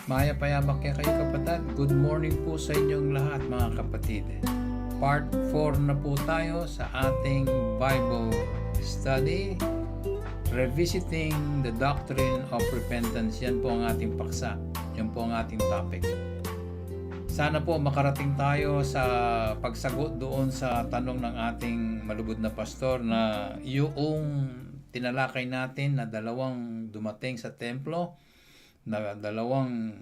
Maya payamak kaya kayo kapatid. Good morning po sa inyong lahat mga kapatid. Part 4 na po tayo sa ating Bible study. Revisiting the Doctrine of Repentance. Yan po ang ating paksa. Yan po ang ating topic. Sana po makarating tayo sa pagsagot doon sa tanong ng ating malugod na pastor na yung tinalakay natin na dalawang dumating sa templo, na dalawang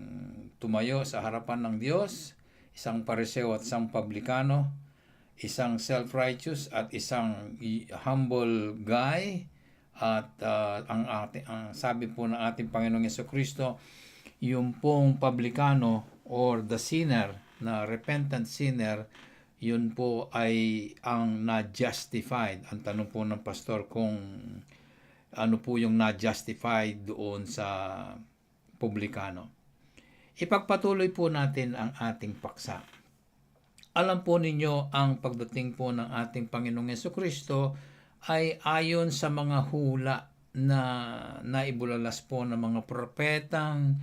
tumayo sa harapan ng Diyos, isang pariseo at isang publikano, isang self-righteous at isang humble guy. At ang sabi po ng ating Panginoong Jesucristo, yung pong publikano or the sinner, na repentant sinner, yun po ay ang na-justified. Ang tanong po ng pastor kung ano po yung na-justified doon sa publikano. Ipagpatuloy po natin ang ating paksa. Alam po ninyo, ang pagdating po ng ating Panginoong Jesucristo ay ayon sa mga hula na naibulalas po ng mga propetang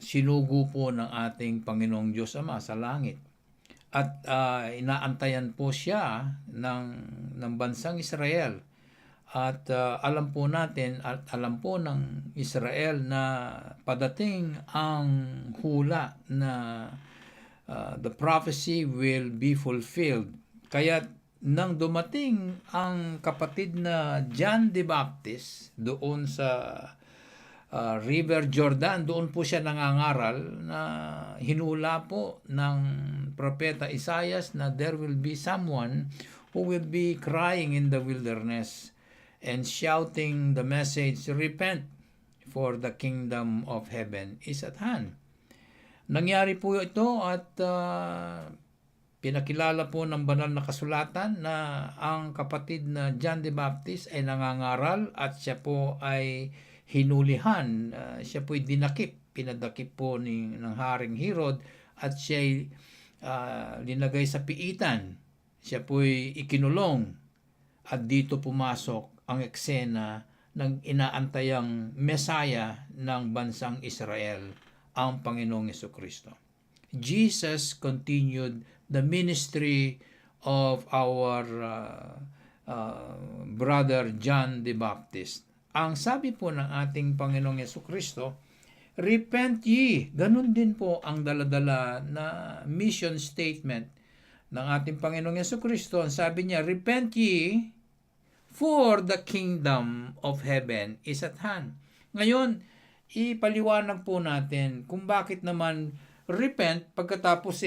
sinugo po ng ating Panginoong Diyos Ama sa langit. At inaantayan po siya ng bansang Israel. At alam po natin at alam po ng Israel na padating ang hula na the prophecy will be fulfilled. Kaya nang dumating ang kapatid na John the Baptist doon sa River Jordan, doon po siya nangangaral na hinula po ng propeta Isaias na there will be someone who will be crying in the wilderness and shouting the message, "Repent, for the kingdom of heaven is at hand." Nangyari po ito at pinakilala po ng banal na kasulatan na ang kapatid na John the Baptist ay nangangaral at siya po ay hinulihan. Siya po ay pinadakip po ng Haring Herod at siya ay linagay sa piitan. Siya po ay ikinulong at dito pumasok ang eksena ng inaantayang Mesaya ng bansang Israel, ang Panginoong Jesucristo. Jesus continued the ministry of our brother John the Baptist. Ang sabi po ng ating Panginoong Jesucristo, "Repent ye." Ganun din po ang daladala na mission statement ng ating Panginoong Jesucristo. Ang sabi niya, "Repent ye, for the kingdom of heaven is at hand." Ngayon, ipaliwanag po natin kung bakit naman repent pagkatapos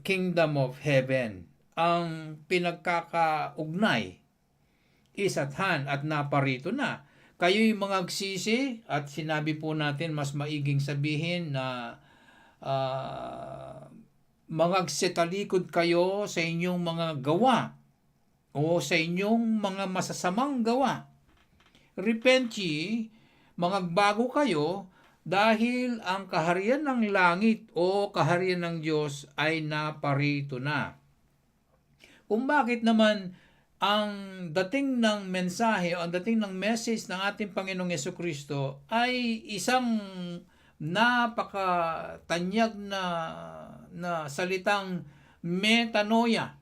kingdom of heaven. Ang pinagkakaugnay is at hand at naparito na. Kayo'y mga agsisi at sinabi po natin mas maiging sabihin na mangagsitalikod kayo sa inyong mga gawa o sa inyong mga masasamang gawa. Repent ye, mangagbago kayo, dahil ang kaharian ng langit o kaharian ng Diyos ay naparito na. Kung bakit naman ang dating ng mensahe o ang dating ng message ng ating Panginoong Jesucristo ay isang napakatanyag na salitang metanoia.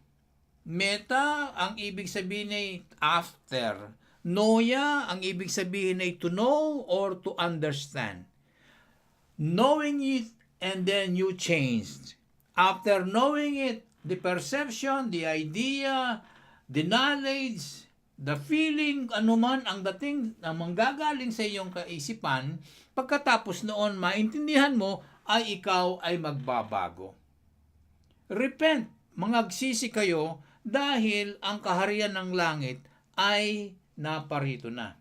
Meta, ang ibig sabihin ay after. Noia, ang ibig sabihin ay to know or to understand. Knowing it and then you changed. After knowing it, the perception, the idea, the knowledge, the feeling, anuman ang dating na manggagaling sa iyong kaisipan, pagkatapos noon maintindihan mo ay ikaw ay magbabago. Repent, mangagsisi kayo, dahil ang kaharian ng langit ay naparito na.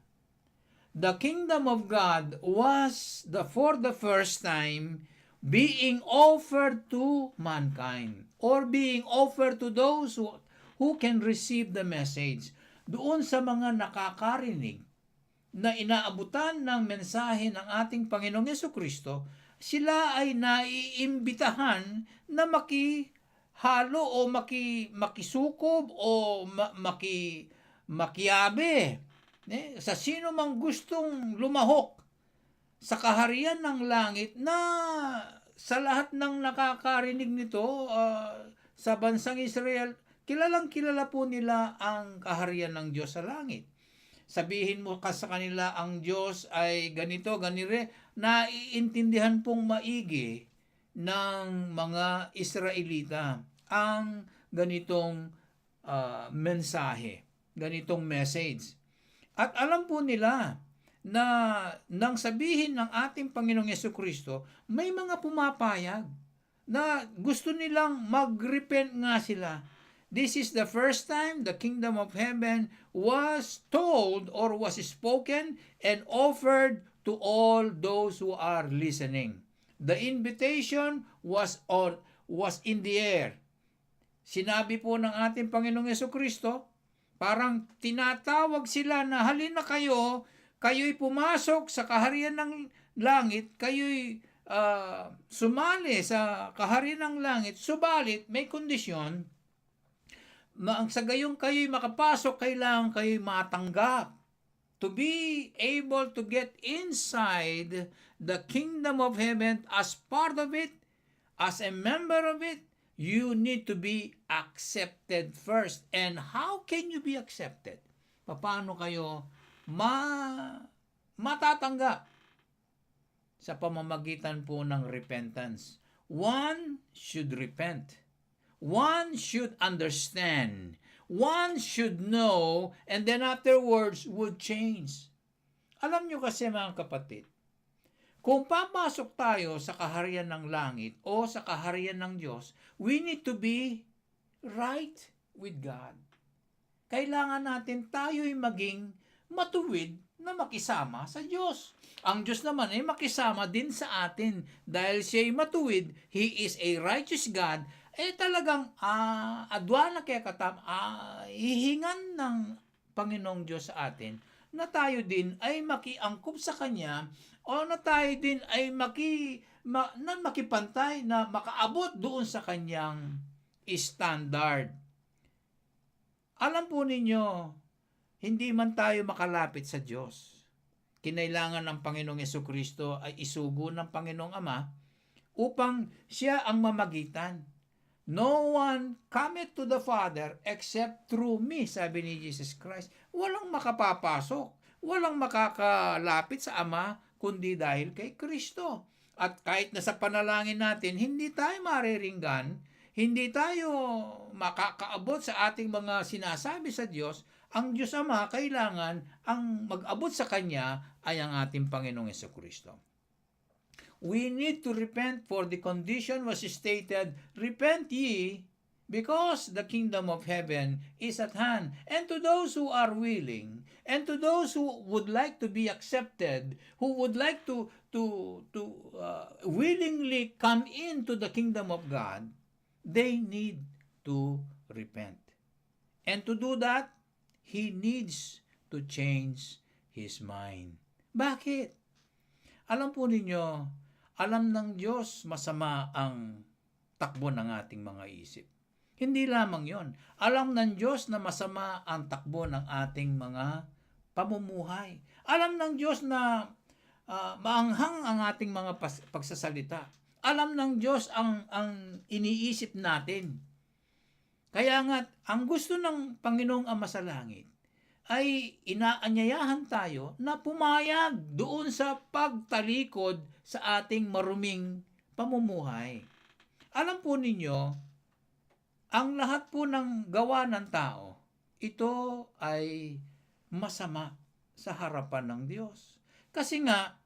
The kingdom of God was for the first time being offered to mankind or being offered to those who can receive the message. Doon sa mga nakakarinig na inaabutan ng mensahe ng ating Panginoong Jesucristo, sila ay naiimbitahan na makihalo o makisukob o makiabe sa sino mang gustong lumahok sa kaharian ng langit na sa lahat ng nakakarinig nito sa bansang Israel, kilalang kilala po nila ang kaharian ng Diyos sa langit. Sabihin mo ka sa kanila ang Diyos ay ganito, ganire, naiintindihan pong maigi ng mga Israelita ang ganitong mensahe, ganitong message. At alam po nila na nang sabihin ng ating Panginoong Yesukristo, may mga pumapayag na gusto nilang mag-repent nga sila. This is the first time the kingdom of heaven was told or was spoken and offered to all those who are listening. The invitation was in the air. Sinabi po ng ating Panginoong Yesukristo, parang tinatawag sila na halina kayo'y pumasok sa kaharian ng langit, kayo'y sumali sa kaharian ng langit, subalit may kondisyon, sa gayong kayo'y makapasok, kailangan kayo'y matanggap. To be able to get inside the kingdom of heaven as part of it, as a member of it, you need to be accepted first. And how can you be accepted? Paano kayo matatanggap? Sa pamamagitan po ng repentance. One should repent. One should understand. One should know, and then afterwards would change. Alam nyo kasi mga kapatid, kung papasok tayo sa kaharian ng langit o sa kaharian ng Diyos, we need to be right with God. Kailangan natin tayo'y maging matuwid na makisama sa Diyos. Ang Diyos naman ay makisama din sa atin dahil siya'y matuwid, He is a righteous God, talagang adwana kaya katam, hihingan ng Panginoong Diyos sa atin na tayo din ay makiangkop sa Kanya o na tayo din ay makipantay na makaabot doon sa Kanyang standard. Alam po ninyo, hindi man tayo makalapit sa Diyos. Kinailangan ng Panginoong Yesukristo ay isugo ng Panginoong Ama upang siya ang mamagitan. No one cometh to the Father except through me, sabi ni Jesus Christ. Walang makapapasok, walang makakalapit sa Ama, kundi dahil kay Kristo. At kahit na sa panalangin natin, hindi tayo mariringgan, hindi tayo makakaabot sa ating mga sinasabi sa Diyos, ang Diyos Ama, kailangan ang mag-abot sa Kanya ay ang ating Panginoong Yesukristo. We need to repent, for the condition was stated, repent ye, because the kingdom of heaven is at hand. And to those who are willing, and to those who would like to be accepted, who would like to willingly come into the kingdom of God, they need to repent. And to do that, he needs to change his mind. Bakit? Alam po ninyo, alam ng Diyos masama ang takbo ng ating mga isip. Hindi lamang yon. Alam ng Diyos na masama ang takbo ng ating mga pamumuhay. Alam ng Diyos na maanghang ang ating mga pagsasalita. Alam ng Diyos ang iniisip natin. Kaya nga, ang gusto ng Panginoong Ama sa langit ay inaanyayahan tayo na pumayag doon sa pagtalikod sa ating maruming pamumuhay. Alam po ninyo, ang lahat po ng gawa ng tao, ito ay masama sa harapan ng Diyos. Kasi nga,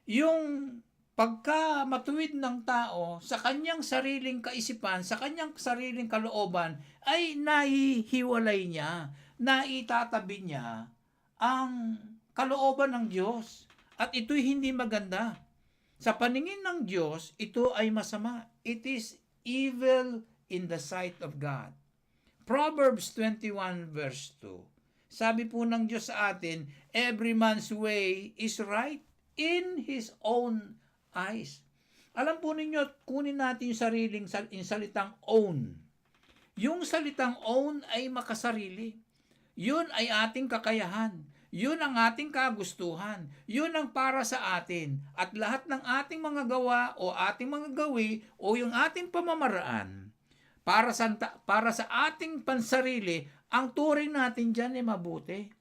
yung pagka matuwid ng tao sa kanyang sariling kaisipan, sa kanyang sariling kalooban, ay nahihiwalay niya, naitatabi niya ang kalooban ng Diyos. At ito'y hindi maganda. Sa paningin ng Diyos, ito ay masama. It is evil in the sight of God. Proverbs 21 verse 2. Sabi po ng Diyos sa atin, every man's way is right in his own eyes. Alam po ninyo, kunin natin yung salitang own. Yung salitang own ay makasarili. Yun ay ating kakayahan. Yun ang ating kagustuhan. Yun ang para sa atin. At lahat ng ating mga gawa o ating mga gawi o yung ating pamamaraan para sa ating pansarili, ang turing natin dyan ay mabuti.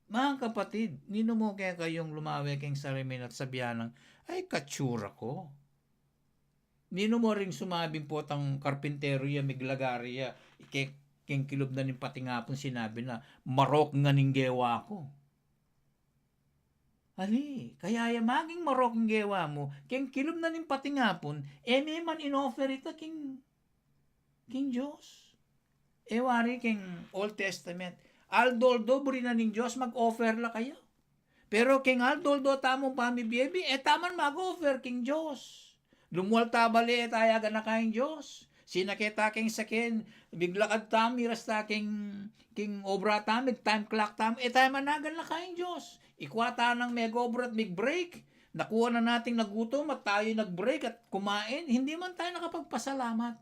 Mga kapatid, nino mo kaya kayong lumawi kayong sarimin at sabihan ng, ay katsura ko. Nino mo ring sumabing po tang karpintero ya miglagaria, king kilob na ning pati nga pong sinabi na, marok nga ning gewa ko. Ali, kaya maging marok ng gewa mo, king kilob na ning pati nga pong, may man inoffer ito king Diyos. Wari king Old Testament, aldoldo buri na ning Diyos, mag-offer la kayo. Pero king aldoldo tamong pamibiebi, taman mag-offer king Diyos. Lumualta bali tayagan na kayong Diyos. Sinakita king sakin, biglakad tami, rasta king obra tami, time clock tami, tayo managan na kayong Diyos. Ikwata ng meg obra at mig break. Nakuha na nating nagutom at tayo nag-break at kumain. Hindi man tayo nakapagpasalamat.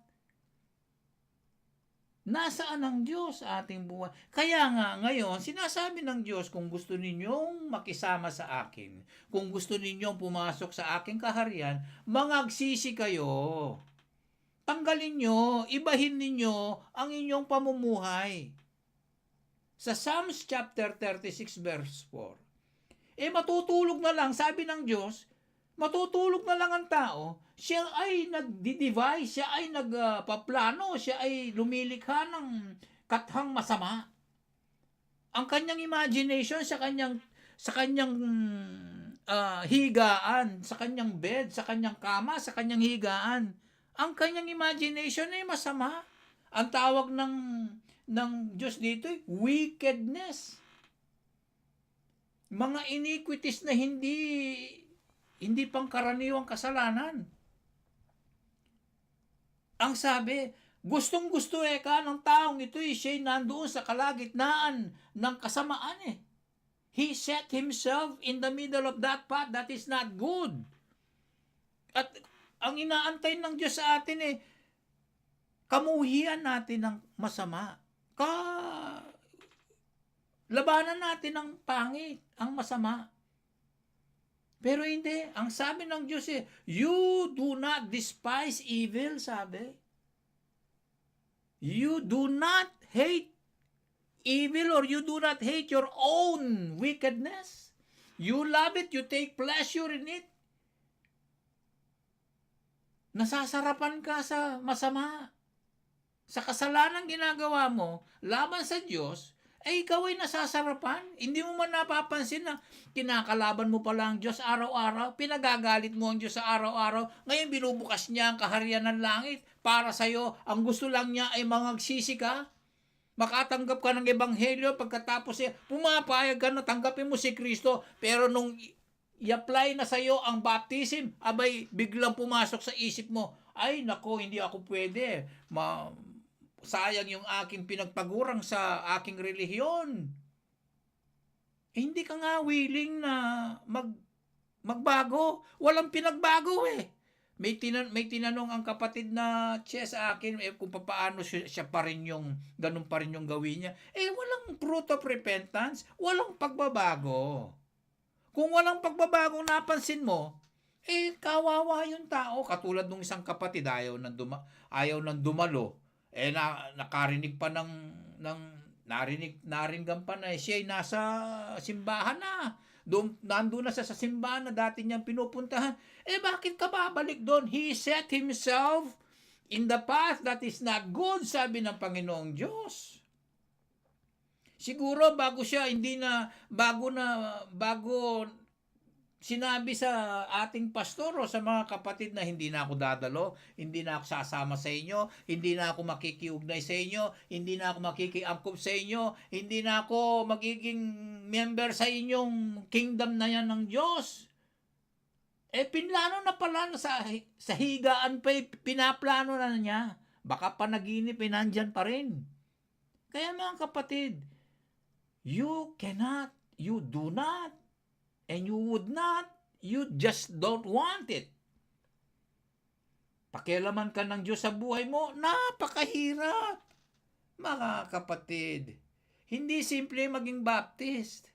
Nasaan ang Diyos sa ating buhay? Kaya nga ngayon, sinasabi ng Diyos, kung gusto ninyong makisama sa akin, kung gusto ninyong pumasok sa aking kaharian, mangagsisi kayo. Tanggalin nyo, ibahin ninyo ang inyong pamumuhay. Sa Psalms chapter 36 verse 4, matutulog na lang, sabi ng Diyos, matutulog na lang ang tao, siya ay nagdi-devise, siya ay nagpaplano, siya ay lumilikha ng kathang masama. Ang kanyang imagination sa kanyang higaan, sa kanyang bed, sa kanyang kama, sa kanyang higaan, ang kanyang imagination ay masama. Ang tawag ng Diyos dito ay wickedness. Mga iniquities na hindi pangkaraniwang kasalanan. Ang sabi, gustong-gusto ka ng taong ito, siya'y nandoon sa kalagitnaan ng kasamaan. He set himself in the middle of that path that is not good. At ang inaantay ng Diyos sa atin kamuhian natin ng masama. Labanan natin ang pangit, ang masama. Pero hindi. Ang sabi ng Diyos you do not despise evil, sabi. You do not hate evil or you do not hate your own wickedness. You love it, you take pleasure in it. Nasasarapan ka sa masama. Sa kasalanan ginagawa mo, laban sa Diyos, ikaw ay nasasarapan. Hindi mo man napapansin na kinakalaban mo pala ang Diyos araw-araw. Pinagagalit mo ang Diyos sa araw-araw. Ngayon binubukas niya ang kaharian ng langit para sa'yo. Ang gusto lang niya ay mangagsisi ka. Makatanggap ka ng ebanghelyo. Pagkatapos pumapayag ka na tanggapin mo si Kristo. Pero nung i-apply na sa'yo ang baptism, abay biglang pumasok sa isip mo, ay nako, hindi ako pwede. Sayang yung aking pinagpagurang sa aking relihiyon. Hindi ka nga willing na magbago. Walang pinagbago May tinanong ang kapatid na sa akin kung paano siya pa rin yung ganun pa rin yung gawin niya. Walang fruit of repentance, walang pagbabago. Kung walang pagbabago napansin mo, kawawa yung tao. Katulad nung isang kapatid ayaw nang dumalo. Nakarinig pa naringgan pa na siya ay nasa simbahan na. Nandun na sa simbahan na dati niyang pinupuntahan. Bakit ka babalik doon? He set himself in the path that is not good, sabi ng Panginoong Diyos. Siguro bago sinabi sa ating pastor o sa mga kapatid na hindi na ako dadalo, hindi na ako sasama sa inyo, hindi na ako makikiugnay sa inyo, hindi na ako makikiangkop sa inyo, hindi na ako magiging member sa inyong kingdom na yan ng Diyos. Pinlano na pala sa higaan pa, pinaplano na niya. Baka panaginip nandyan pa rin. Kaya mga kapatid, you do not, and you would not, you just don't want it. Pakialaman ka ng Diyos sa buhay mo, napakahirap. Mga kapatid, Hindi simple maging Baptist.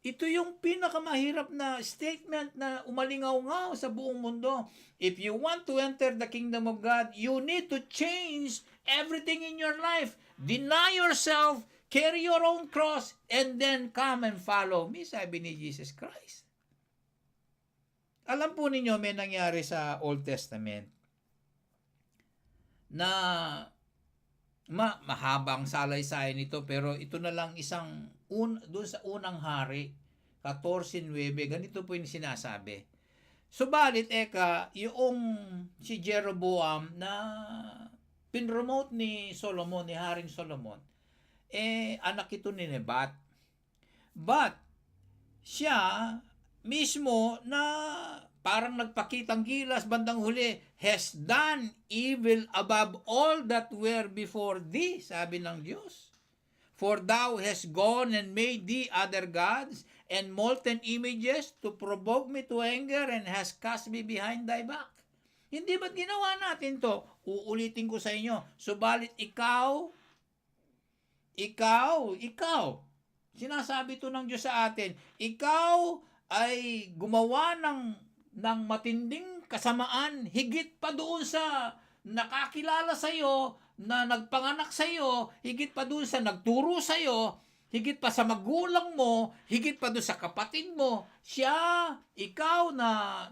Ito yung pinakamahirap na statement na umalingaw-ngaw sa buong mundo. If you want to enter the kingdom of God, you need to change everything in your life. Deny yourself, carry your own cross, and then come and follow me, sabi ni Jesus Christ. Alam po ninyo, may nangyari sa Old Testament na mahabang salaysay nito, pero ito na lang isang doon sa unang hari 14:9, ganito po yung sinasabi. Subalit yung si Jeroboam na pinromote ni Solomon, ni Haring Solomon, anak ito ni Nebat. But siya mismo na parang nagpakitang gilas bandang huli, has done evil above all that were before thee, sabi ng Diyos. For thou hast gone and made thee other gods and molten images to provoke me to anger and hast cast me behind thy back. Hindi ba't ginawa natin to? Uulitin ko sa inyo. Subalit ikaw, sinasabi to ng Diyos sa atin, ikaw ay gumawa ng matinding kasamaan, higit pa doon sa nakakilala sa iyo, na nagpanganak sa iyo, higit pa doon sa nagturo sa iyo, higit pa sa magulang mo, higit pa doon sa kapatid mo. Ikaw na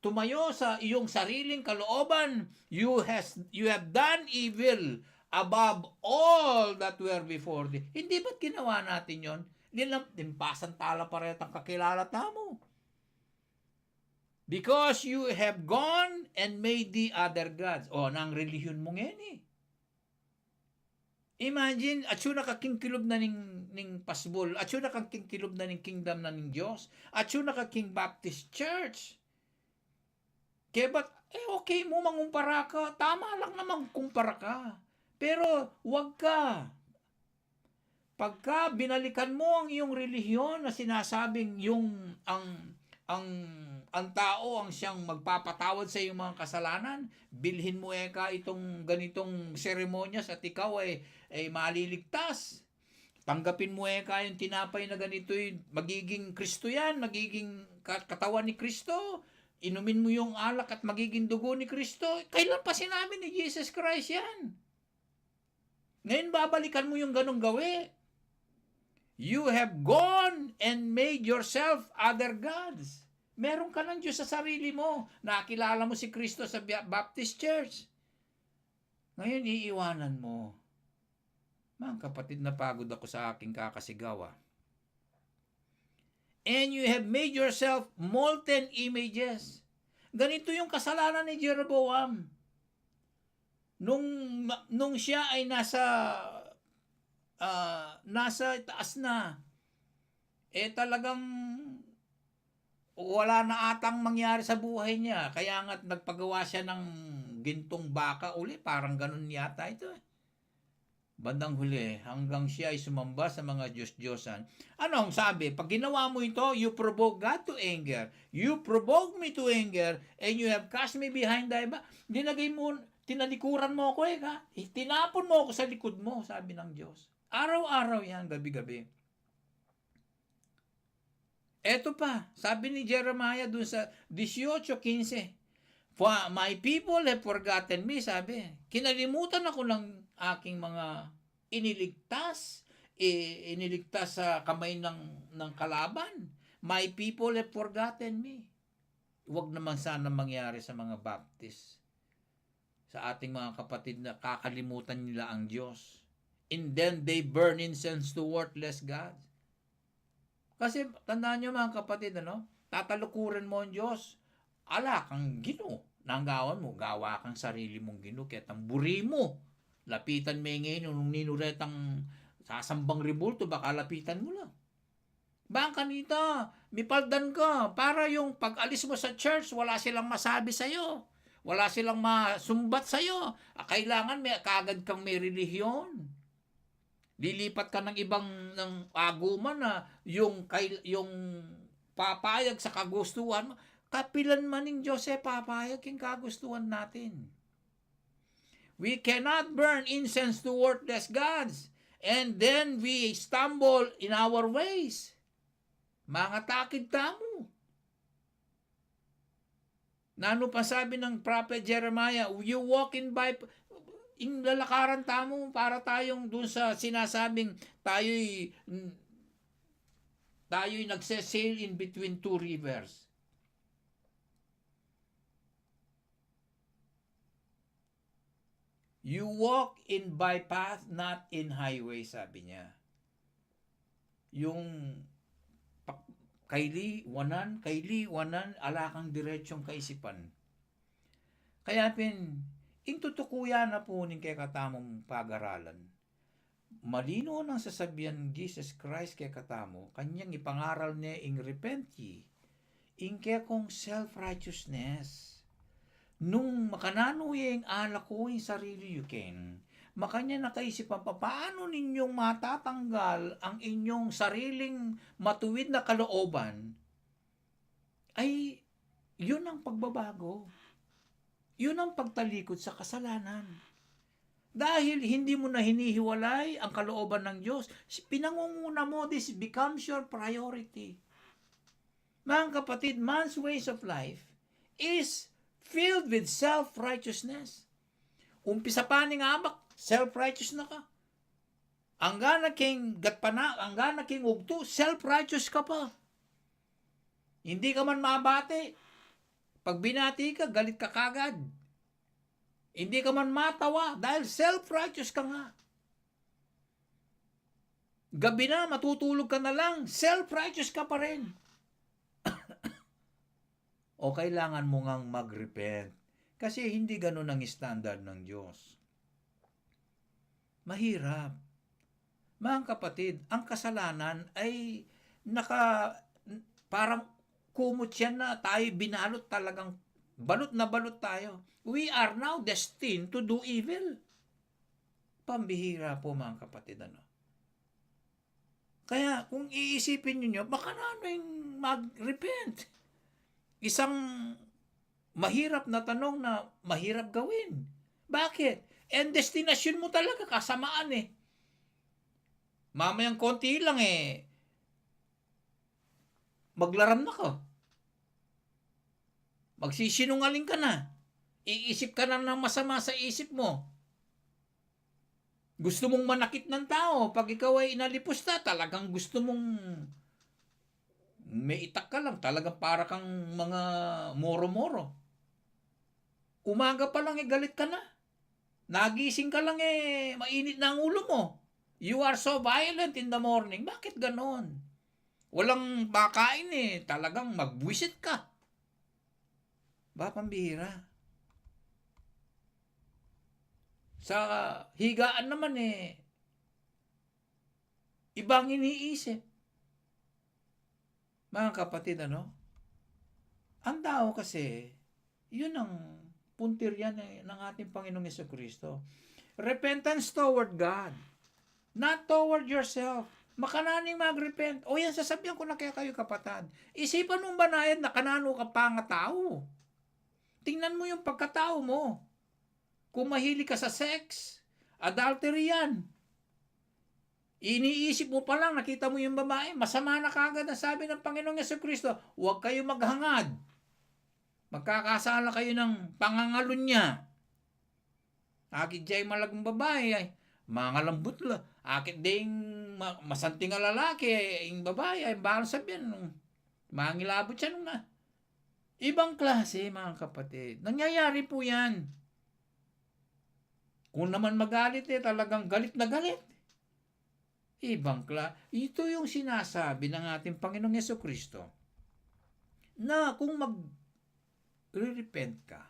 tumayo sa iyong sariling kalooban, you have done evil above all that were before thee. Hindi ba't ginawa natin yon? Limpasan tala parehat ang kakilala tamo. Because you have gone and made the other gods. Nang relihiyon mo ngayon Imagine, at yun nakakingkilob na ning pasbol, at yun nakakingkilob na ning kingdom na ning Diyos, at yun nakaking Baptist Church. Kaya ba't, okay mo mangumpara ka, tama lang naman kumpara ka. Pero, wag ka. Pagka binalikan mo ang iyong relihiyon na sinasabing ang tao ang siyang magpapatawad sa iyong mga kasalanan, bilhin mo itong ganitong seremonyas at ikaw ay maliligtas. Tanggapin mo yung tinapay na ganito, magiging Kristo yan, magiging katawan ni Kristo. Inumin mo yung alak at magiging dugo ni Kristo. Kailan pa sinabi ni Jesus Christ yan? Ngayon babalikan mo yung ganong gawi. You have gone and made yourself other gods. Meron ka ng Diyos sa sarili mo. Nakilala mo si Kristo sa Baptist Church. Ngayon, iiwanan mo. Mga kapatid, napagod ako sa aking kakasigawa. And you have made yourself molten images. Ganito yung kasalanan ni Jeroboam. Nung siya ay nasa taas na, talagang wala na atang mangyari sa buhay niya. Kaya nga nagpagawa siya ng gintong baka uli. Parang ganun yata ito Bandang huli, hanggang siya ay sumamba sa mga Diyos-Diyosan. Ano ang sabi? Pag ginawa mo ito, you provoke God to anger. You provoke me to anger, and you have cast me behind thy back. Tinalikuran mo ako tinapon mo ako sa likod mo, sabi ng Diyos. Araw-araw yan, gabi-gabi. Eto pa, sabi ni Jeremiah dun sa 18:15. For my people have forgotten me, sabi. Kinalimutan ako ng aking mga iniligtas sa kamay ng kalaban. My people have forgotten me. Huwag naman sana mangyari sa mga Baptist, sa ating mga kapatid na kakalimutan nila ang Diyos. And then they burn incense to worthless gods. Kasi tandaan nyo mga kapatid, tatalukuran mo ang Diyos. Ala kang Ginoo. Nanggawan mo, gawa kang sarili mong Ginoo. Kaya tamburi mo. Lapitan mo ngayon nung ninuretang sasambang ribulto, baka lapitan mo lang. Bang kanita, mipaldan ka. Para yung pag-alis mo sa church, wala silang masabi sa'yo. Wala silang masumbat sa'yo. Kailangan kaagad kang may relihiyon. Lilipat ka ng ibang aguman na yung papayag sa kagustuhan mo. Kapilan man ng Diyos papayag yung kagustuhan natin. We cannot burn incense to worthless gods. And then we stumble in our ways. Mga takid tamo. Nano pa sabi ng prophet Jeremiah, you walk in by, in lalakaran tamo para tayong dun sa sinasabing tayo'y nagse-sail in between two rivers. You walk in bypath, not in highway, sabi niya. Yung kailiwanan, alakang diretsyong kaisipan. Kaya intutukuya na po ning kay katamong pag-aralan. Malino ng sasabihan Jesus Christ kay katamo, kanyang ipangaral niya ing repent ye, ing kaya kong self-righteousness. Nung makanano yung alak ko yung sarili yukin, makanya nakaisipan pa, paano ninyong matatanggal ang inyong sariling matuwid na kalooban, ay yun ang pagbabago. Yun ang pagtalikod sa kasalanan. Dahil hindi mo na hinihiwalay ang kalooban ng Diyos, pinangunguna mo, this becomes your priority. Mga kapatid, man's ways of life is filled with self-righteousness. Umpisa pa ni nga self-righteous na ka. Angga na king gatpana, angga na king ugto, self-righteous ka pa. Hindi ka man mabate. Pag binati ka, galit ka kagad. Hindi ka man matawa dahil self-righteous ka nga. Gabi na, matutulog ka na lang, self-righteous ka pa rin. O kailangan mo ngang mag-repent. Kasi hindi ganun ang standard ng Diyos. Mahirap. Mga kapatid, ang kasalanan ay parang kumot yan na tayo binalot talagang balot na balot tayo. We are now destined to do evil. Pambihira po mga kapatid. Kaya kung iisipin niyo, baka na yung mag-repent. Isang mahirap na tanong na mahirap gawin. Bakit? And destination mo talaga kasamaan eh. Mamayang konti lang eh. Maglaram na ka. Magsisinungaling ka na. Iisip ka na ng masama sa isip mo. Gusto mong manakit ng tao. Pag ikaw ay inalipusta, talagang gusto mong may itak ka lang. Talagang para kang mga moro-moro. Umaga pa lang galit ka na. Nagising ka lang mainit na ang ulo mo. You are so violent in the morning. Bakit ganon? Walang bakain talagang magbuwisit ka. Pambihira. Sa higaan naman ibang iniisip. Mga kapatid, ang tao kasi, yun ang puntirya ng ating Panginoong Jesucristo. Repentance toward God, not toward yourself. Makananing mag-repent. O yan, sasabihan ko na kaya kayo kapatid. Isipan mong banayad na kanano ka pa nga tao. Tingnan mo yung pagkatao mo. Kung mahilig ka sa sex, adultery yan. Iniisip mo pa lang, nakita mo yung babae, masama na kagad ang sabi ng Panginoong Jesucristo, huwag kayo maghangad. Magkakasala kayo ng pangangalun niya. Akit diya'y malagang babae, ay mangalambot la. Akit diya'y masanting nga lalaki, yung babae, ay bakal sabihin, mangilabot siya nung na. Ibang klase, mga kapatid. Nangyayari po yan. Kung naman magalit talagang galit na galit. Ibang klase. Ito yung sinasabi ng ating Panginoong Jesucristo na kung mag-repent ka,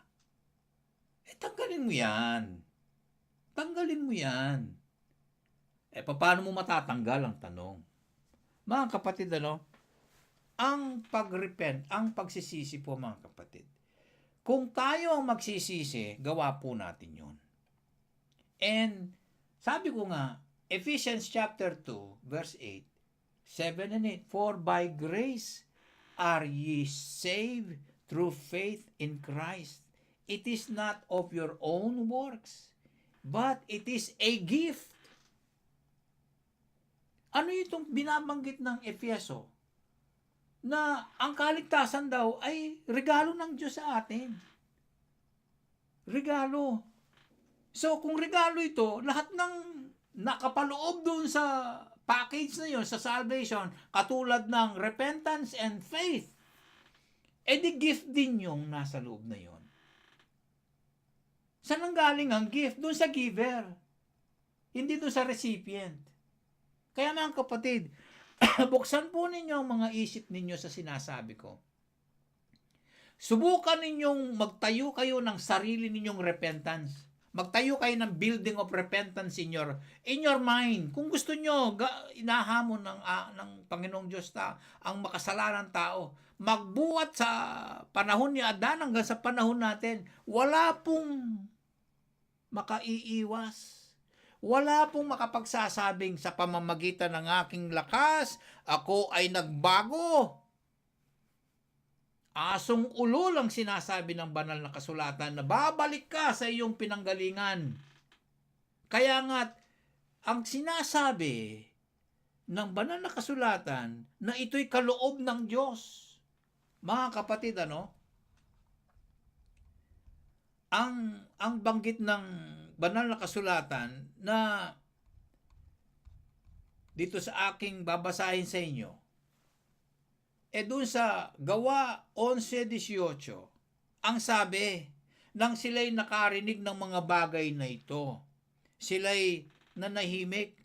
tanggalin mo yan. Tanggalin mo yan. Paano mo matatanggal ang tanong? Mga kapatid, ang pag-repent, ang pagsisisi po mga kapatid. Kung tayo ang magsisisi, gawa po natin yun. And sabi ko nga, Ephesians chapter 2, verse 8, 7 and 8, for by grace are ye saved through faith in Christ. It is not of your own works. but it is a gift. Ano itong binabanggit ng Efeso? Na ang kaligtasan daw ay regalo ng Diyos sa atin. Regalo. So kung regalo ito, lahat ng nakapaloob doon sa package na yun, sa salvation, katulad ng repentance and faith, di gift din yung nasa loob na yun. Saan ang galing ang gift? Doon sa giver. Hindi doon sa recipient. Kaya mga kapatid, buksan po ninyo ang mga isip ninyo sa sinasabi ko. Subukan ninyong magtayo kayo ng sarili ninyong repentance. Magtayo kayo ng building of repentance in your mind. Kung gusto nyo, inahamon ng Panginoong Diyos ang makasalanan tao. Magbuhat sa panahon ni Adan hanggang sa panahon natin. Wala pong makaiiwas. Wala pong makapagsasabing sa pamamagitan ng aking lakas, ako ay nagbago. Asong ulo lang sinasabi ng banal na kasulatan na babalik ka sa iyong pinanggalingan. Kaya nga, ang sinasabi ng banal na kasulatan na ito'y kaloob ng Diyos. Mga kapatid, ang banggit ng banal na kasulatan na dito sa aking babasahin sa inyo, doon sa Gawa 11:18, ang sabi, nang sila'y nakarinig ng mga bagay na ito, sila'y nanahimik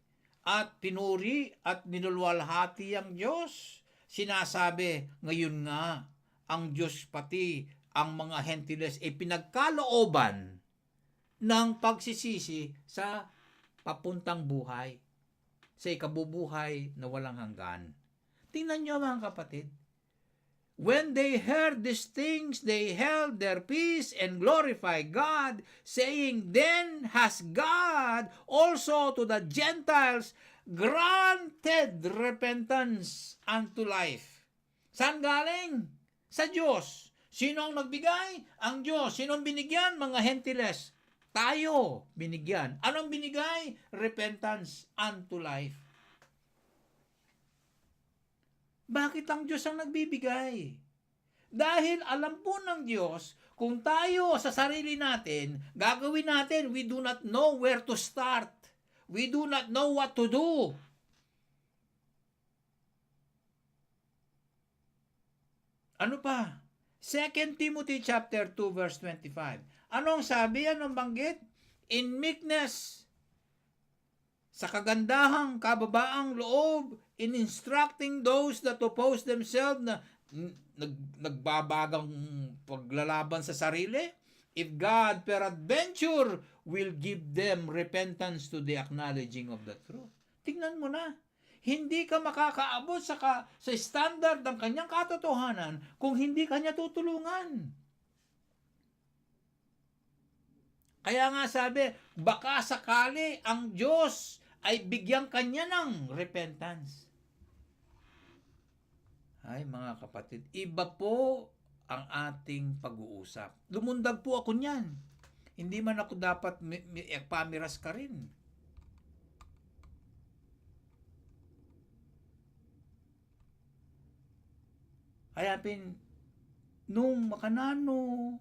at pinuri at minulwalhati ang Diyos. Sinasabi, ngayon nga, ang Diyos pati ang mga Hentiles ay pinagkalooban ng pagsisisi sa papuntang buhay, sa ikabubuhay na walang hanggan. Tingnan nyo mga kapatid. When they heard these things, they held their peace and glorified God, saying, then has God also to the Gentiles granted repentance unto life. Saan galing? Sa Diyos. Sino ang nagbigay? Ang Diyos. Sino ang binigyan? Mga Hentiles. Tayo binigyan. Anong binigay? Repentance unto life. Bakit ang Diyos ang nagbibigay? Dahil alam po ng Diyos, kung tayo sa sarili natin, gagawin natin, we do not know where to start. We do not know what to do. Ano pa? 2 Timothy chapter 2 verse 25. Anong sabi? Anong banggit? In meekness, sa kagandahang kababaang loob, in instructing those that oppose themselves na nagbabagang paglalaban sa sarili, if God peradventure will give them repentance to the acknowledging of the truth. Tingnan mo na. Hindi ka makakaabot sa standard ng kanyang katotohanan kung hindi kanya tutulungan. Kaya nga sabi, baka sakali ang Diyos ay bigyan kanya ng repentance. Ay mga kapatid, iba po ang ating pag-uusap. Lumundag po ako niyan. Hindi man ako dapat pamiras ka rin. Kaya nung makanano,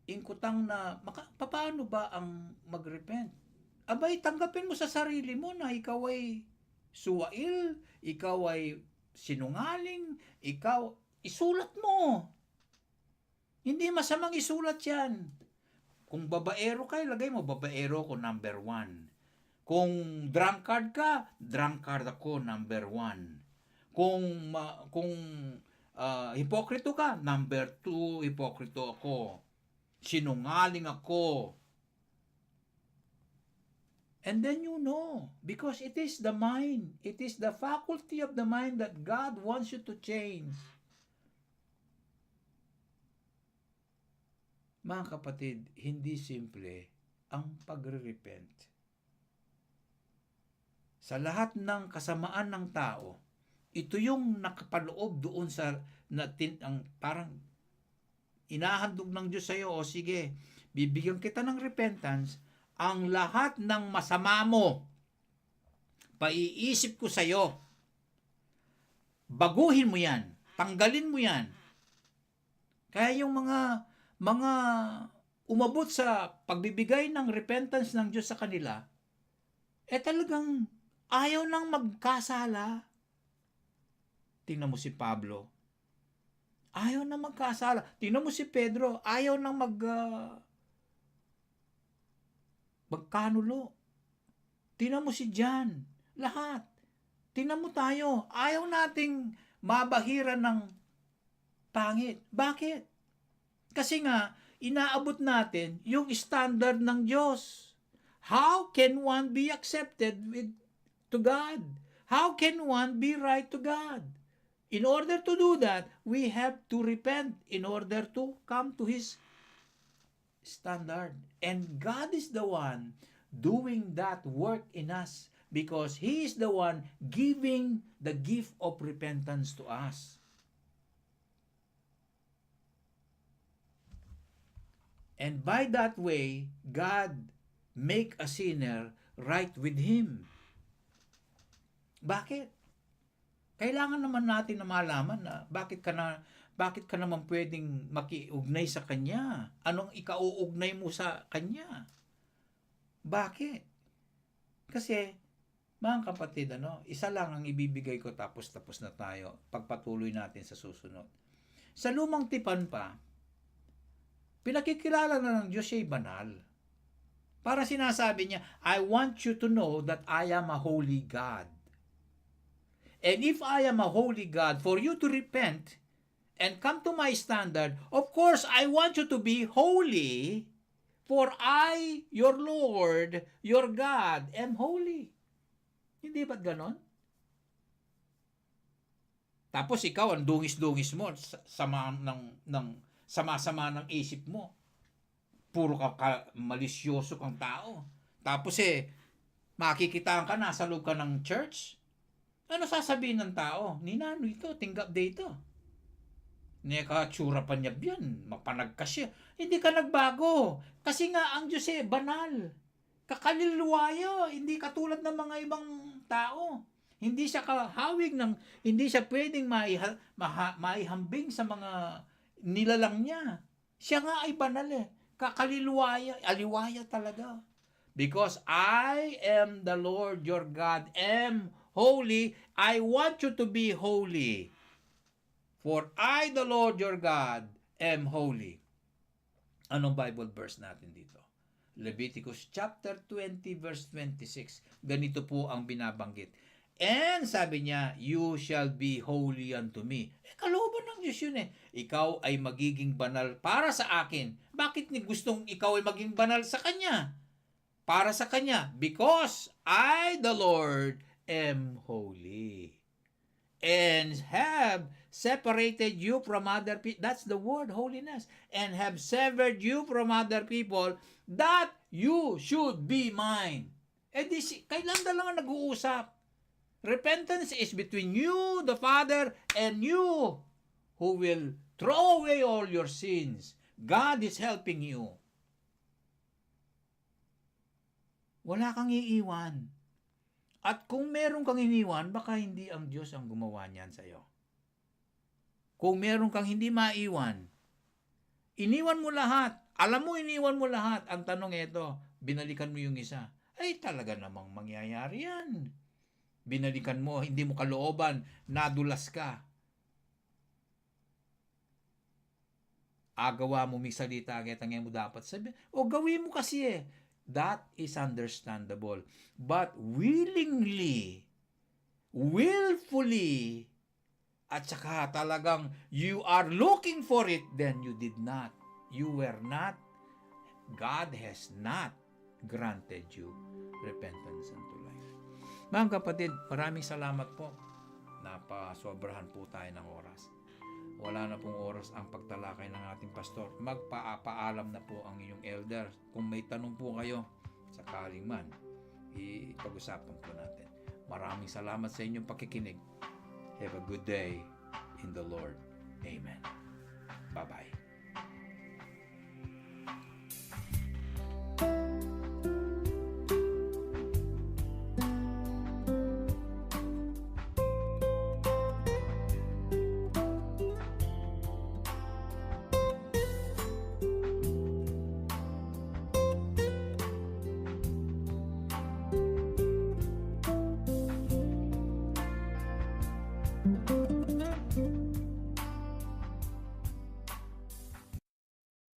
ingkutang na, paano ba ang mag-repent? Abay, tanggapin mo sa sarili mo na ikaw ay suwail, ikaw ay sinungaling, isulat mo. Hindi masamang isulat yan. Kung babaero ka, ilagay mo, babaero ko, number 1. Kung drunkard ka, drunkard ako, number 1. Kung hipokrito ka, number 2, hipokrito ako. Sinungaling ako. And then you know, because it is the mind, it is the faculty of the mind that God wants you to change. Mga kapatid, hindi simple ang pagre-repent. Sa lahat ng kasamaan ng tao, ito yung nakapaloob doon sa ang parang inahandog ng Diyos sa iyo, o sige, bibigyan kita ng repentance ang lahat ng masama mo, paiisip ko sa'yo, baguhin mo yan, tanggalin mo yan. Kaya yung mga umabot sa pagbibigay ng repentance ng Diyos sa kanila, talagang ayaw nang magkasala. Tingnan mo si Pablo, ayaw nang magkasala. Tingnan mo si Pedro, ayaw nang magkanulo. Tingnan mo si John, lahat. Tingnan mo tayo, ayaw nating mabahiran ng pangit. Bakit? Kasi nga, inaabot natin yung standard ng Diyos. How can one be accepted to God? How can one be right to God? In order to do that, we have to repent in order to come to His standard. And God is the one doing that work in us because He is the one giving the gift of repentance to us. And by that way, God make a sinner right with Him. Bakit? Kailangan naman natin na malaman na bakit ka naman pwedeng makiugnay sa Kanya? Anong ikauugnay mo sa Kanya? Bakit? Kasi, mga kapatid, isa lang ang ibibigay ko tapos na tayo. Pagpatuloy natin sa susunod. Sa lumang tipan pa, pinakikilala na ng Diyos siya'y banal. Para sinasabi niya, I want you to know that I am a holy God. And if I am a holy God, for you to repent and come to my standard, of course, I want you to be holy, for I, your Lord, your God, am holy. Hindi ba't ganon? Tapos ikaw, ang dungis-dungis mo, sama-sama ng isip mo. Puro ka malisyoso kang tao. Tapos makikitaan ka, nasa loob ka ng church. Ano sasabihin ng tao? Ninano ito, tinggap dito. Tsura pa niya yan, mapanag ka siya. Hindi ka nagbago. Kasi nga, ang Diyos banal. Kakalilwaya, hindi katulad ng mga ibang tao. Hindi siya kahawig hindi siya pwedeng maihambing sa mga nilalang niya. Siya nga ay banal Kakalilwaya, aliwaya talaga. Because I am the Lord your God, am holy. I want you to be holy. For I, the Lord your God, am holy. Anong Bible verse natin dito? Leviticus chapter 20 verse 26. Ganito po ang binabanggit. And sabi niya, you shall be holy unto me. Kalooban ng Diyos yun Ikaw ay magiging banal para sa akin. Bakit gustong ikaw ay maging banal sa Kanya? Para sa Kanya. Because I, the Lord, am holy. And have separated you from other people. That's the word, holiness. And have severed you from other people that you should be mine. Kailan dalawa nag-uusap? Repentance is between you, the Father, and you who will throw away all your sins. God is helping you. Wala kang iiwan. At kung meron kang iniwan, baka hindi ang Diyos ang gumawa niyan sa iyo. Kung meron kang hindi maiwan, iniwan mo lahat. Alam mo, iniwan mo lahat. Ang tanong ito, binalikan mo yung isa. Ay, talaga namang mangyayari yan. Binalikan mo, hindi mo kalooban, nadulas ka. Agawa mo may salita, ngayon mo dapat sabihin. O gawin mo kasi That is understandable. But willingly, willfully, at saka talagang you are looking for it, then you did not. You were not. God has not granted you repentance unto life. Mga kapatid, maraming salamat po. Napasobrahan po tayo ng oras. Wala na pong oras ang pagtalakay ng ating pastor. Magpapaalam na po ang inyong elder. Kung may tanong po kayo, sakaling man, ipag-usapan po natin. Maraming salamat sa inyong pakikinig. Have a good day in the Lord. Amen. Bye-bye.